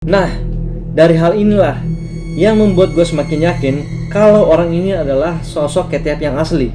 Nah, dari hal inilah yang membuat gue semakin yakin kalau orang ini adalah sosok Ketiap yang asli.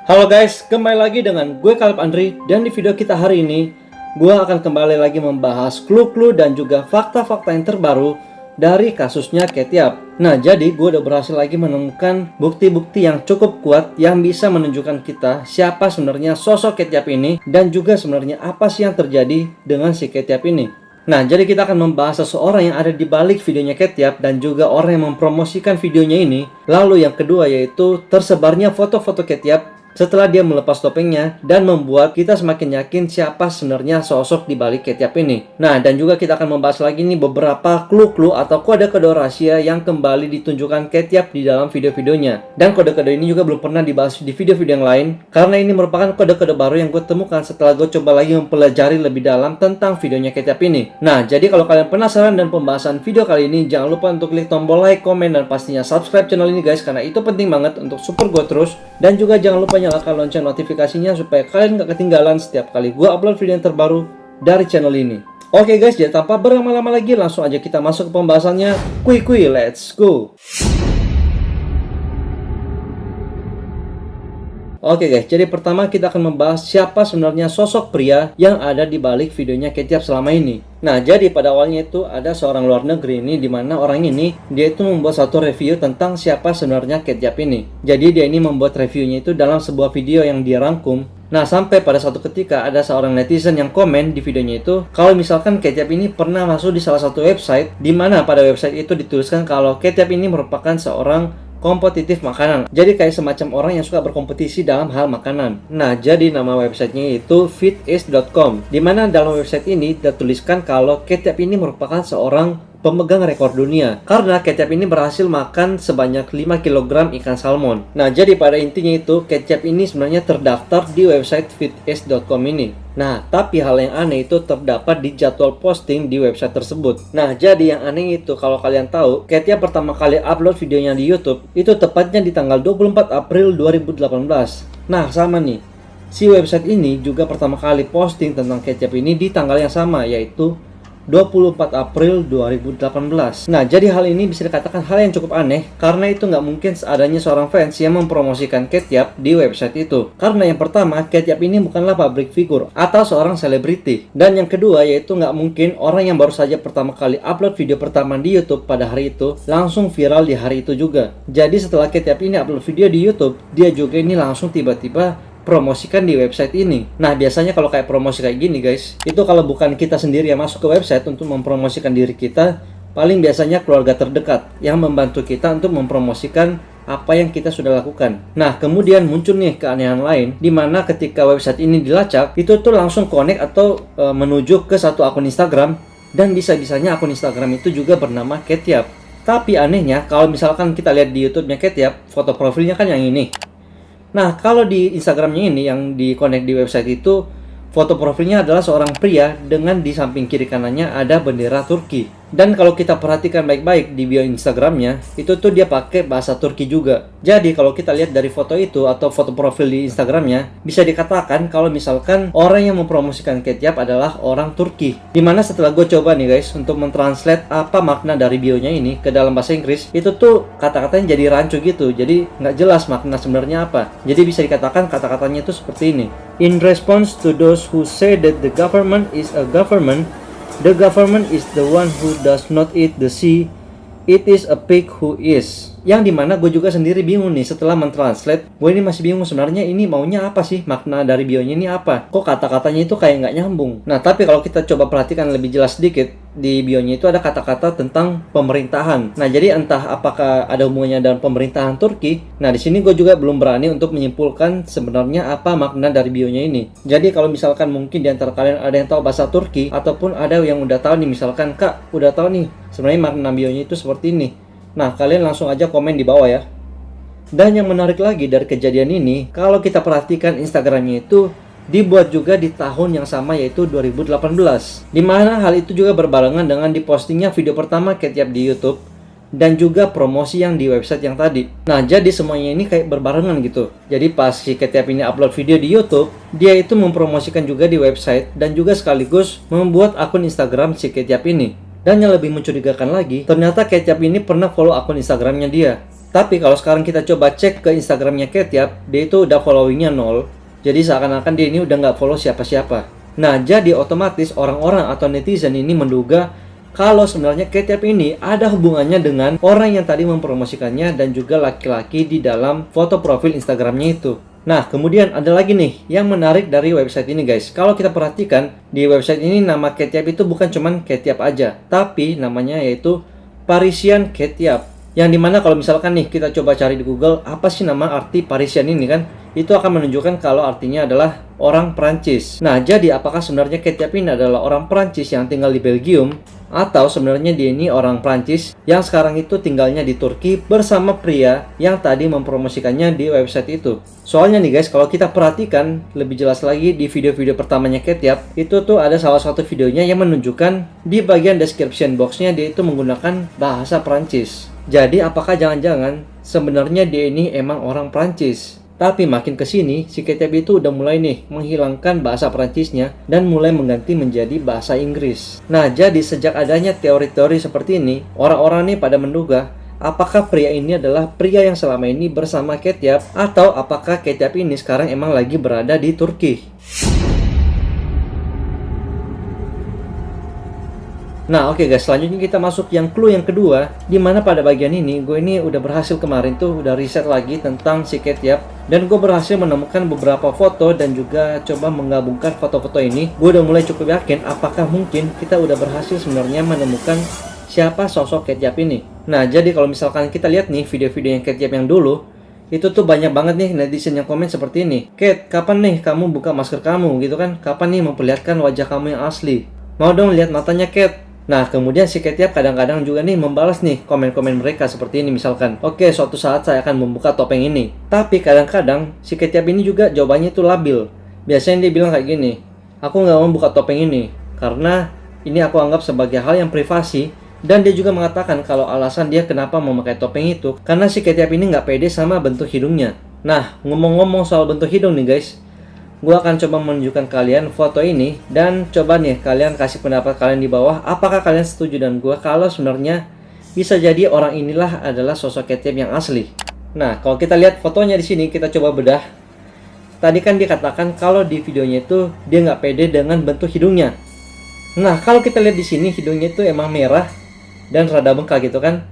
Halo guys, kembali lagi dengan gue Caleb Andri. Dan di video kita hari ini, gue akan kembali lagi membahas clue-clue dan juga fakta-fakta yang terbaru dari kasusnya Ketiap. Nah, jadi gue udah berhasil lagi menemukan bukti-bukti yang cukup kuat yang bisa menunjukkan kita siapa sebenarnya sosok Ketiap ini dan juga sebenarnya apa sih yang terjadi dengan si Ketiap ini. Nah, jadi kita akan membahas seseorang yang ada di balik videonya Ketiap dan juga orang yang mempromosikan videonya ini. Lalu yang kedua yaitu tersebarnya foto-foto Ketiap setelah dia melepas topengnya dan membuat kita semakin yakin siapa sebenarnya sosok di balik Ketiap ini. Nah, dan juga kita akan membahas lagi nih beberapa clue-clue atau kode-kode rahasia yang kembali ditunjukkan Ketiap di dalam video-videonya. Dan kode-kode ini juga belum pernah dibahas di video-video yang lain karena ini merupakan kode-kode baru yang gue temukan setelah gue coba lagi mempelajari lebih dalam tentang videonya Ketiap ini. Nah, jadi kalau kalian penasaran dan pembahasan video kali ini, jangan lupa untuk klik tombol like, komen, dan pastinya subscribe channel ini guys, karena itu penting banget untuk support gue terus. Dan juga jangan lupa nyalakan lonceng notifikasinya supaya kalian gak ketinggalan setiap kali gue upload video yang terbaru dari channel ini. Oke guys, jadi tanpa berlama-lama lagi, langsung aja kita masuk ke pembahasannya. Kui, let's go. Oke guys, jadi pertama kita akan membahas siapa sebenarnya sosok pria yang ada di balik videonya Ketiap selama ini. Nah, jadi pada awalnya itu ada seorang luar negeri ini, dimana orang ini dia itu membuat satu review tentang siapa sebenarnya Ketiap ini. Jadi dia ini membuat reviewnya itu dalam sebuah video yang dia rangkum. Nah, sampai pada suatu ketika ada seorang netizen yang komen di videonya itu kalau misalkan Ketiap ini pernah masuk di salah satu website, dimana pada website itu dituliskan kalau Ketiap ini merupakan seorang kompetitif makanan. Jadi kayak semacam orang yang suka berkompetisi dalam hal makanan. Nah, jadi nama websitenya itu fitace.com, dimana dalam website ini dituliskan kalau Ketiap ini merupakan seorang pemegang rekor dunia karena Ketiap ini berhasil makan sebanyak 5 kg ikan salmon. Nah, jadi pada intinya itu Ketiap ini sebenarnya terdaftar di website fitace.com ini. Nah, tapi hal yang aneh itu terdapat di jadwal posting di website tersebut. Nah, jadi yang aneh itu kalau kalian tahu, Ketiap pertama kali upload videonya di YouTube itu tepatnya di tanggal 24 April 2018. Nah, sama nih. Si website ini juga pertama kali posting tentang Ketiap ini di tanggal yang sama, yaitu 24 April 2018. Nah, jadi hal ini bisa dikatakan hal yang cukup aneh karena itu nggak mungkin seadanya seorang fans yang mempromosikan Ketiap di website itu. Karena yang pertama, Ketiap ini bukanlah public figure atau seorang selebriti. Dan yang kedua yaitu nggak mungkin orang yang baru saja pertama kali upload video pertama di YouTube pada hari itu langsung viral di hari itu juga. Jadi setelah Ketiap ini upload video di YouTube, dia juga ini langsung tiba-tiba promosikan di website ini. Nah, biasanya kalau kayak promosi kayak gini guys, itu kalau bukan kita sendiri yang masuk ke website untuk mempromosikan diri kita, paling biasanya keluarga terdekat yang membantu kita untuk mempromosikan apa yang kita sudah lakukan. Nah, kemudian muncul nih keanehan lain, dimana ketika website ini dilacak, itu tuh langsung connect atau menuju ke satu akun Instagram, dan bisa-bisanya akun Instagram itu juga bernama Ketiap. Tapi anehnya, kalau misalkan kita lihat di YouTube-nya Ketiap, foto profilnya kan yang ini. Nah, kalau di Instagramnya ini yang di-connect di website itu, foto profilnya adalah seorang pria dengan di samping kiri kanannya ada bendera Turki. Dan kalau kita perhatikan baik-baik di bio Instagramnya, itu tuh dia pakai bahasa Turki juga. Jadi kalau kita lihat dari foto itu atau foto profil di Instagramnya, bisa dikatakan kalau misalkan orang yang mempromosikan Ketiap adalah orang Turki. Dimana setelah gue coba nih guys untuk mentranslate apa makna dari bionya ini ke dalam bahasa Inggris, itu tuh kata-katanya jadi rancu gitu. Jadi nggak jelas makna sebenarnya apa. Jadi bisa dikatakan kata-katanya itu seperti ini. In response to those who say that the government is a government, the government is the one who does not eat the sea. It is a pig who is. Yang dimana gue juga sendiri bingung nih setelah mentranslate. Gue ini masih bingung sebenarnya ini maunya apa sih, makna dari bionya ini apa. Kok kata-katanya itu kayak nggak nyambung. Nah, tapi kalau kita coba perhatikan lebih jelas sedikit, di bionya itu ada kata-kata tentang pemerintahan. Nah, jadi entah apakah ada hubungannya dengan pemerintahan Turki. Nah, di sini gue juga belum berani untuk menyimpulkan sebenarnya apa makna dari bionya ini. Jadi kalau misalkan mungkin di antara kalian ada yang tahu bahasa Turki, ataupun ada yang udah tahu nih, misalkan Kak udah tahu nih sebenarnya makna bionya itu seperti ini. Nah, kalian langsung aja komen di bawah ya. Dan yang menarik lagi dari kejadian ini, kalau kita perhatikan Instagramnya itu dibuat juga di tahun yang sama, yaitu 2018. Dimana hal itu juga berbarengan dengan dipostingnya video pertama Ketiap di YouTube dan juga promosi yang di website yang tadi. Nah, jadi semuanya ini kayak berbarengan gitu. Jadi pas si Ketiap ini upload video di YouTube, dia itu mempromosikan juga di website dan juga sekaligus membuat akun Instagram si Ketiap ini. Dan yang lebih mencurigakan lagi, ternyata Ketiap ini pernah follow akun Instagramnya dia. Tapi kalau sekarang kita coba cek ke Instagramnya Ketiap, dia itu udah followingnya 0. Jadi seakan-akan dia ini udah nggak follow siapa-siapa. Nah, jadi otomatis orang-orang atau netizen ini menduga kalau sebenarnya Ketiap ini ada hubungannya dengan orang yang tadi mempromosikannya dan juga laki-laki di dalam foto profil Instagramnya itu. Nah, kemudian ada lagi nih yang menarik dari website ini guys. Kalau kita perhatikan, di website ini nama Ketiap itu bukan cuman Ketiap aja, tapi namanya yaitu Parisian Ketiap. Yang dimana kalau misalkan nih kita coba cari di Google, apa sih nama arti Parisian ini kan? Itu akan menunjukkan kalau artinya adalah orang Prancis. Nah, jadi apakah sebenarnya Ketiap ini adalah orang Prancis yang tinggal di Belgium? Atau sebenarnya dia ini orang Prancis yang sekarang itu tinggalnya di Turki bersama pria yang tadi mempromosikannya di website itu. Soalnya nih guys, kalau kita perhatikan lebih jelas lagi di video-video pertamanya Ketiap, itu tuh ada salah satu videonya yang menunjukkan di bagian description boxnya dia itu menggunakan bahasa Prancis. Jadi apakah jangan-jangan sebenarnya dia ini emang orang Prancis? Tapi makin kesini, si Ketiap itu udah mulai nih menghilangkan bahasa Perancisnya dan mulai mengganti menjadi bahasa Inggris. Nah, jadi sejak adanya teori-teori seperti ini, orang-orang nih pada menduga apakah pria ini adalah pria yang selama ini bersama Ketiap atau apakah Ketiap ini sekarang emang lagi berada di Turki. Nah, oke guys, selanjutnya kita masuk yang clue yang kedua, dimana pada bagian ini gue ini udah berhasil kemarin tuh udah riset lagi tentang si Ketiap, dan gue berhasil menemukan beberapa foto dan juga coba menggabungkan foto-foto ini. Gue udah mulai cukup yakin apakah mungkin kita udah berhasil sebenarnya menemukan siapa sosok Ketiap ini. Nah, jadi kalau misalkan kita lihat nih video-video yang Ketiap yang dulu, itu tuh banyak banget nih netizen yang komen seperti ini. Ket, kapan nih kamu buka masker kamu gitu kan? Kapan nih memperlihatkan wajah kamu yang asli? Mau dong lihat matanya Ket. Nah, kemudian si Ketiap kadang-kadang juga nih membalas nih komen-komen mereka seperti ini misalkan, oke, suatu saat saya akan membuka topeng ini. Tapi kadang-kadang si Ketiap ini juga jawabannya itu labil. Biasanya dia bilang kayak gini, aku nggak mau buka topeng ini karena ini aku anggap sebagai hal yang privasi. Dan dia juga mengatakan kalau alasan dia kenapa memakai topeng itu karena si Ketiap ini nggak pede sama bentuk hidungnya. Nah, ngomong-ngomong soal bentuk hidung nih guys, gue akan coba menunjukkan kalian foto ini dan coba nih kalian kasih pendapat kalian di bawah. Apakah kalian setuju dengan gue kalau sebenarnya bisa jadi orang inilah adalah sosok Ketiap yang asli? Nah, kalau kita lihat fotonya di sini, kita coba bedah. Tadi kan dikatakan kalau di videonya itu dia nggak pede dengan bentuk hidungnya. Nah, kalau kita lihat di sini hidungnya itu emang merah dan rada bengkak gitu kan.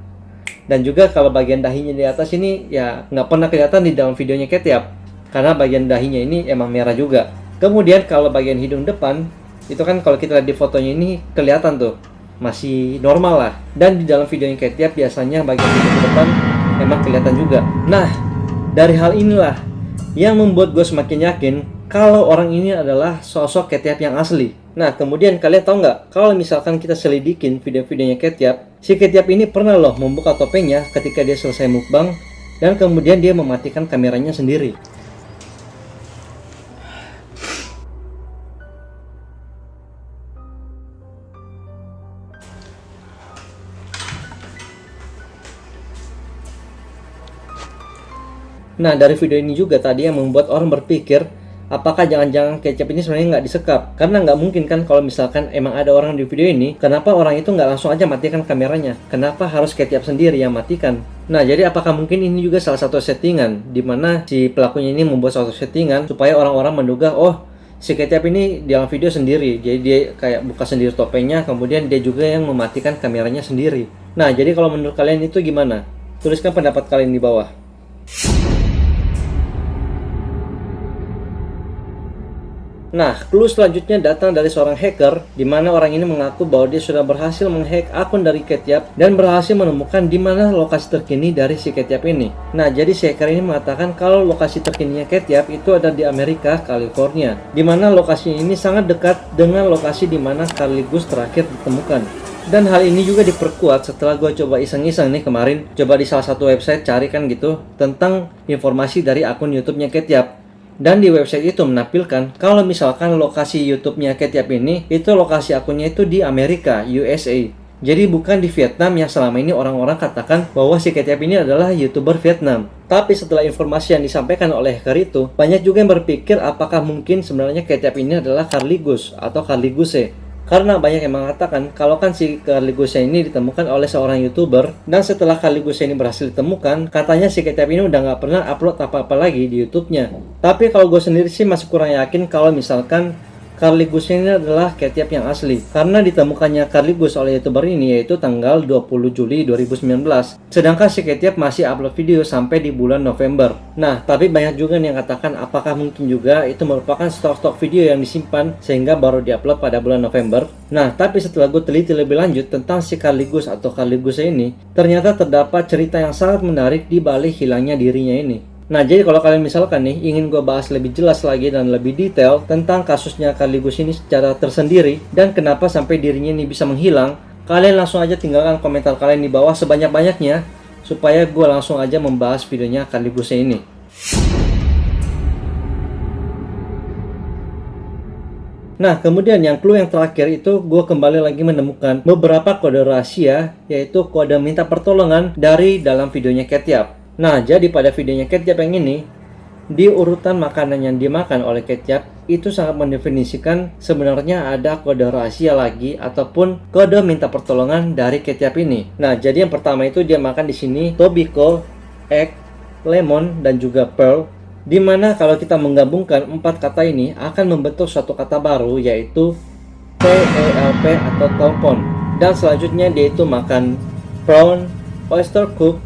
Dan juga kalau bagian dahinya di atas ini ya nggak pernah kelihatan di dalam videonya Ketiap. Karena bagian dahinya ini emang merah juga. Kemudian kalau bagian hidung depan, itu kan kalau kita lihat di fotonya ini kelihatan tuh masih normal lah. Dan di dalam videonya Ketiap biasanya bagian hidung depan emang kelihatan juga. Nah, dari hal inilah yang membuat gue semakin yakin kalau orang ini adalah sosok Ketiap yang asli. Nah, kemudian kalian tahu nggak, kalau misalkan kita selidikin video-videonya Ketiap, si Ketiap ini pernah loh membuka topengnya ketika dia selesai mukbang, dan kemudian dia mematikan kameranya sendiri. Nah, dari video ini juga tadi yang membuat orang berpikir, apakah jangan-jangan Ketiap ini sebenarnya nggak disekap? Karena nggak mungkin kan kalau misalkan emang ada orang di video ini, kenapa orang itu nggak langsung aja matikan kameranya? Kenapa harus Ketiap sendiri yang matikan? Nah, jadi apakah mungkin ini juga salah satu settingan, di mana si pelakunya ini membuat suatu settingan supaya orang-orang menduga, oh, si Ketiap ini di dalam video sendiri, jadi dia kayak buka sendiri topengnya, kemudian dia juga yang mematikan kameranya sendiri. Nah, jadi kalau menurut kalian itu gimana? Tuliskan pendapat kalian di bawah. Nah, clue selanjutnya datang dari seorang hacker, di mana orang ini mengaku bahwa dia sudah berhasil menghack akun dari Ketiap dan berhasil menemukan di mana lokasi terkini dari si Ketiap ini. Nah, jadi si hacker ini mengatakan kalau lokasi terkininya Ketiap itu ada di Amerika, California, di mana lokasi ini sangat dekat dengan lokasi di mana Carly Gus terakhir ditemukan. Dan hal ini juga diperkuat setelah gue coba iseng-iseng nih kemarin, coba di salah satu website cari kan gitu tentang informasi dari akun YouTube-nya Ketiap. Dan di website itu menampilkan kalau misalkan lokasi YouTube-nya Ketiap ini, itu lokasi akunnya itu di Amerika, USA. Jadi bukan di Vietnam yang selama ini orang-orang katakan bahwa si Ketiap ini adalah YouTuber Vietnam. Tapi setelah informasi yang disampaikan oleh hacker itu, banyak juga yang berpikir apakah mungkin sebenarnya Ketiap ini adalah Carly Gus atau Carly Guse. Karena banyak yang mengatakan kalau kan si Carly Guse ini ditemukan oleh seorang YouTuber, dan setelah Carly Guse ini berhasil ditemukan, katanya si Ketiap ini udah nggak pernah upload apa-apa lagi di YouTube-nya. Tapi kalau gue sendiri sih masih kurang yakin kalau misalkan Carly Gus ini adalah Ketiap yang asli, karena ditemukannya Carly Gus oleh YouTuber ini yaitu tanggal 20 Juli 2019. Sedangkan si Ketiap masih upload video sampai di bulan November. Nah, tapi banyak juga yang katakan apakah mungkin juga itu merupakan stok-stok video yang disimpan sehingga baru diupload pada bulan November. Nah, tapi setelah gue teliti lebih lanjut tentang si Carly Gus atau Carly Gus ini, ternyata terdapat cerita yang sangat menarik di balik hilangnya dirinya ini. Nah, jadi kalau kalian misalkan nih ingin gue bahas lebih jelas lagi dan lebih detail tentang kasusnya Carly Gus ini secara tersendiri dan kenapa sampai dirinya ini bisa menghilang, kalian langsung aja tinggalkan komentar kalian di bawah sebanyak-banyaknya supaya gue langsung aja membahas videonya Carly Gus ini. Nah, kemudian yang clue yang terakhir itu gue kembali lagi menemukan beberapa kode rahasia, yaitu kode minta pertolongan dari dalam videonya Ketiap. Nah, jadi pada videonya Ketiap yang ini, di urutan makanan yang dimakan oleh Ketiap, itu sangat mendefinisikan sebenarnya ada kode rahasia lagi ataupun kode minta pertolongan dari Ketiap ini. Nah, jadi yang pertama itu dia makan di sini tobacco, egg, lemon, dan juga pearl. Dimana kalau kita menggabungkan 4 kata ini akan membentuk suatu kata baru yaitu TELP atau telepon. Dan selanjutnya dia itu makan prawn, oyster cook,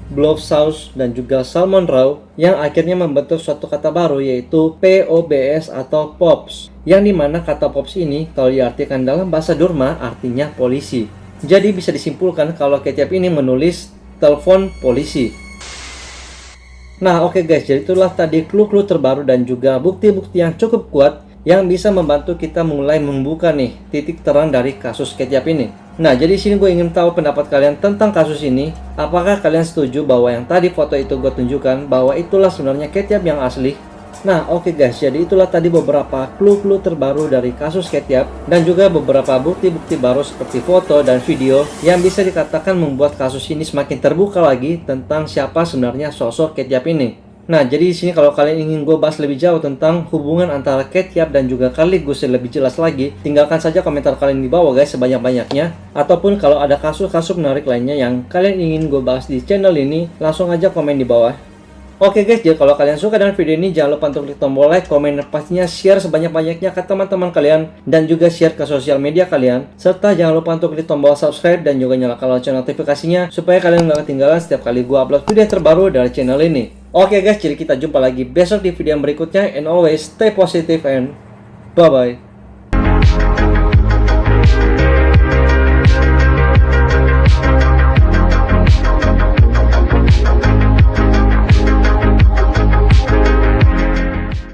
blove sauce, dan juga salmon raw yang akhirnya membentuk suatu kata baru yaitu POBS atau POPS, yang dimana kata POPS ini kalau diartikan dalam bahasa Durma artinya polisi. Jadi bisa disimpulkan kalau Ketiap ini menulis telepon polisi. Nah, oke guys, jadi itulah tadi clue-clue terbaru dan juga bukti-bukti yang cukup kuat yang bisa membantu kita mulai membuka nih titik terang dari kasus Ketiap ini. Nah, jadi sini gue ingin tahu pendapat kalian tentang kasus ini. Apakah kalian setuju bahwa yang tadi foto itu gue tunjukkan bahwa itulah sebenarnya Ketiap yang asli? Nah, oke guys, jadi itulah tadi beberapa clue-clue terbaru dari kasus Ketiap dan juga beberapa bukti-bukti baru seperti foto dan video yang bisa dikatakan membuat kasus ini semakin terbuka lagi tentang siapa sebenarnya sosok Ketiap ini. Nah, jadi di sini kalau kalian ingin gue bahas lebih jauh tentang hubungan antara Ketiap dan juga Carly Gus lebih jelas lagi, tinggalkan saja komentar kalian di bawah guys sebanyak-banyaknya. Ataupun kalau ada kasus-kasus menarik lainnya yang kalian ingin gue bahas di channel ini, langsung aja komen di bawah. Oke guys, jadi kalau kalian suka dengan video ini, jangan lupa untuk klik tombol like, komen, dan pastinya share sebanyak-banyaknya ke teman-teman kalian dan juga share ke sosial media kalian. Serta jangan lupa untuk klik tombol subscribe dan juga nyalakan lonceng notifikasinya supaya kalian nggak ketinggalan setiap kali gue upload video terbaru dari channel ini. Oke guys, jadi kita jumpa lagi besok di video yang berikutnya, and always stay positive and bye bye.